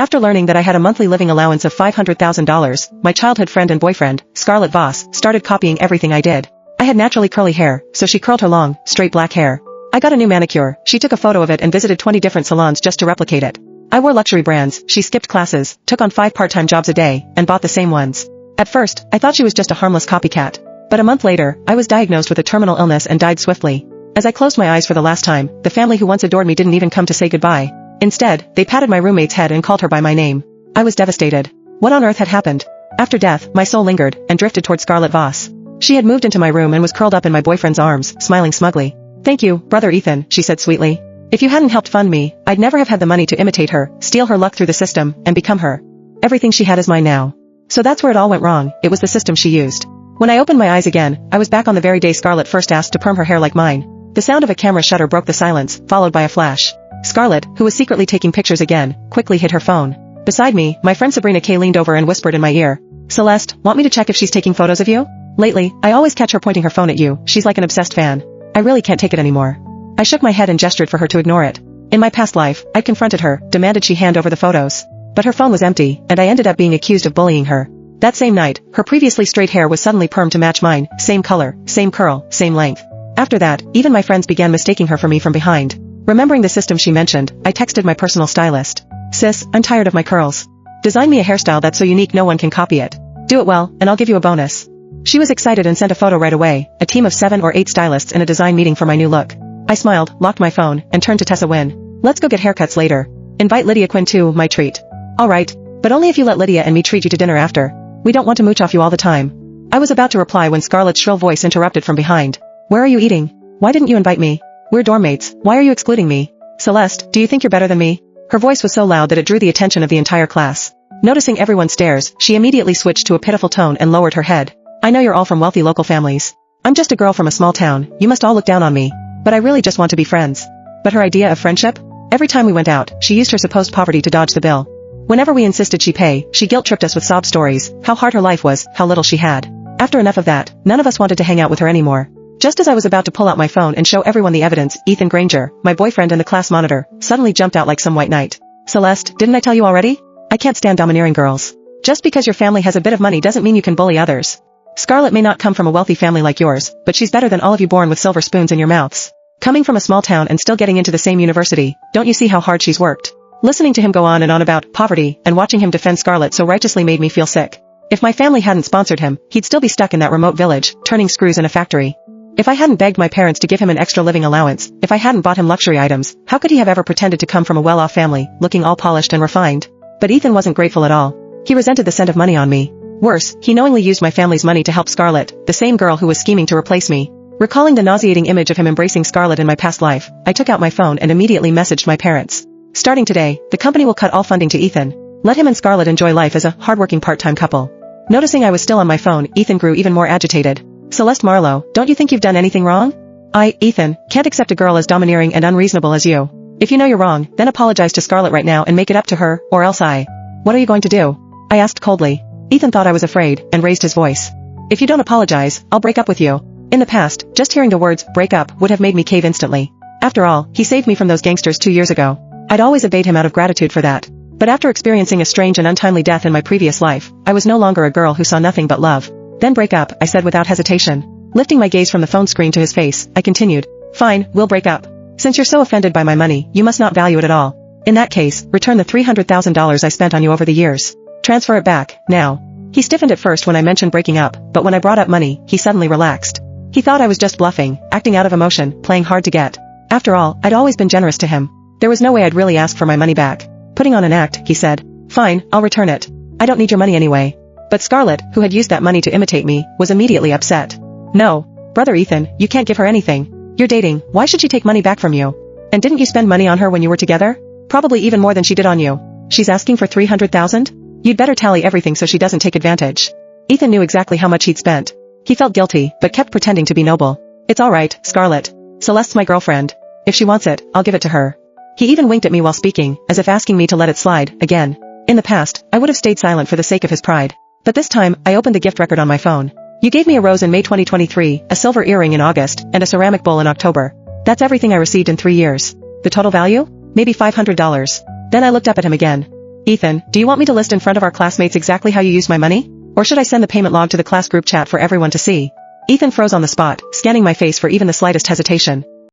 After learning that I had a monthly living allowance of $500,000, my childhood friend and boyfriend, Scarlet Voss, started copying everything I did. I had naturally curly hair, so she curled her long, straight black hair. I got a new manicure, she took a photo of it and visited 20 different salons just to replicate it. I wore luxury brands, she skipped classes, took on 5 part-time jobs a day, and bought the same ones. At first, I thought she was just a harmless copycat. But a month later, I was diagnosed with a terminal illness and died swiftly. As I closed my eyes for the last time, the family who once adored me didn't even come to say goodbye. Instead, they patted my roommate's head and called her by my name. I was devastated. What on earth had happened? After death, my soul lingered and drifted toward Scarlet Voss. She had moved into my room and was curled up in my boyfriend's arms, smiling smugly. "Thank you, brother Ethan," she said sweetly. "If you hadn't helped fund me, I'd never have had the money to imitate her, steal her luck through the system, and become her. Everything she had is mine now." So that's where it all went wrong, it was the system she used. When I opened my eyes again, I was back on the very day Scarlet first asked to perm her hair like mine. The sound of a camera shutter broke the silence, followed by a flash. Scarlet, who was secretly taking pictures again, quickly hid her phone. Beside me, my friend Sabrina K leaned over and whispered in my ear, "Celeste, want me to check if she's taking photos of you? Lately, I always catch her pointing her phone at you, she's like an obsessed fan. I really can't take it anymore." I shook my head and gestured for her to ignore it. In my past life, I'd confronted her, demanded she hand over the photos. But her phone was empty, and I ended up being accused of bullying her. That same night, her previously straight hair was suddenly permed to match mine, same color, same curl, same length. After that, even my friends began mistaking her for me from behind. Remembering the system she mentioned, I texted my personal stylist. "Sis, I'm tired of my curls. Design me a hairstyle that's so unique no one can copy it. Do it well, and I'll give you a bonus." She was excited and sent a photo right away, a team of 7 or 8 stylists in a design meeting for my new look. I smiled, locked my phone, and turned to Tessa Wynn. "Let's go get haircuts later. Invite Lydia Quinn too, my treat." "Alright, but only if you let Lydia and me treat you to dinner after. We don't want to mooch off you all the time." I was about to reply when Scarlet's shrill voice interrupted from behind. "Where are you eating? Why didn't you invite me? We're dorm mates, why are you excluding me? Celeste, do you think you're better than me?" Her voice was so loud that it drew the attention of the entire class. Noticing everyone's stares, she immediately switched to a pitiful tone and lowered her head. "I know you're all from wealthy local families. I'm just a girl from a small town, you must all look down on me. But I really just want to be friends." But her idea of friendship? Every time we went out, she used her supposed poverty to dodge the bill. Whenever we insisted she pay, she guilt-tripped us with sob stories, how hard her life was, how little she had. After enough of that, none of us wanted to hang out with her anymore. Just as I was about to pull out my phone and show everyone the evidence, Ethan Granger, my boyfriend and the class monitor, suddenly jumped out like some white knight. "Celeste, didn't I tell you already? I can't stand domineering girls. Just because your family has a bit of money doesn't mean you can bully others. Scarlet may not come from a wealthy family like yours, but she's better than all of you born with silver spoons in your mouths. Coming from a small town and still getting into the same university, don't you see how hard she's worked?" Listening to him go on and on about poverty and watching him defend Scarlet so righteously made me feel sick. If my family hadn't sponsored him, he'd still be stuck in that remote village, turning screws in a factory. If I hadn't begged my parents to give him an extra living allowance, if I hadn't bought him luxury items, how could he have ever pretended to come from a well-off family, looking all polished and refined? But Ethan wasn't grateful at all. He resented the scent of money on me. Worse, he knowingly used my family's money to help Scarlet, the same girl who was scheming to replace me. Recalling the nauseating image of him embracing Scarlet in my past life, I took out my phone and immediately messaged my parents. "Starting today, the company will cut all funding to Ethan. Let him and Scarlet enjoy life as a hardworking part-time couple." Noticing I was still on my phone, Ethan grew even more agitated. "Celeste Marlowe, don't you think you've done anything wrong? Ethan, can't accept a girl as domineering and unreasonable as you. If you know you're wrong, then apologize to Scarlet right now and make it up to her, or else What are you going to do?" I asked coldly. Ethan thought I was afraid, and raised his voice. "If you don't apologize, I'll break up with you." In the past, just hearing the words, break up, would have made me cave instantly. After all, he saved me from those gangsters 2 years ago. I'd always obeyed him out of gratitude for that. But after experiencing a strange and untimely death in my previous life, I was no longer a girl who saw nothing but love. "Then break up," I said without hesitation. Lifting my gaze from the phone screen to his face, I continued. "Fine, we'll break up. Since you're so offended by my money, you must not value it at all. In that case, return the $300,000 I spent on you over the years. Transfer it back, now." He stiffened at first when I mentioned breaking up, but when I brought up money, he suddenly relaxed. He thought I was just bluffing, acting out of emotion, playing hard to get. After all, I'd always been generous to him. There was no way I'd really ask for my money back. Putting on an act, he said. "Fine, I'll return it. I don't need your money anyway." But Scarlet, who had used that money to imitate me, was immediately upset. "No, brother Ethan, you can't give her anything. You're dating, why should she take money back from you? And didn't you spend money on her when you were together? Probably even more than she did on you. She's asking for $300,000? You'd better tally everything so she doesn't take advantage." Ethan knew exactly how much he'd spent. He felt guilty, but kept pretending to be noble. "It's alright, Scarlet. Celeste's my girlfriend. If she wants it, I'll give it to her." He even winked at me while speaking, as if asking me to let it slide, again. In the past, I would have stayed silent for the sake of his pride. But this time, I opened the gift record on my phone. "You gave me a rose in May 2023, a silver earring in August, and a ceramic bowl in October. That's everything I received in 3 years. The total value? Maybe $500. Then I looked up at him again. Ethan, do you want me to list in front of our classmates exactly how you used my money? Or should I send the payment log to the class group chat for everyone to see? Ethan froze on the spot, scanning my face for even the slightest hesitation.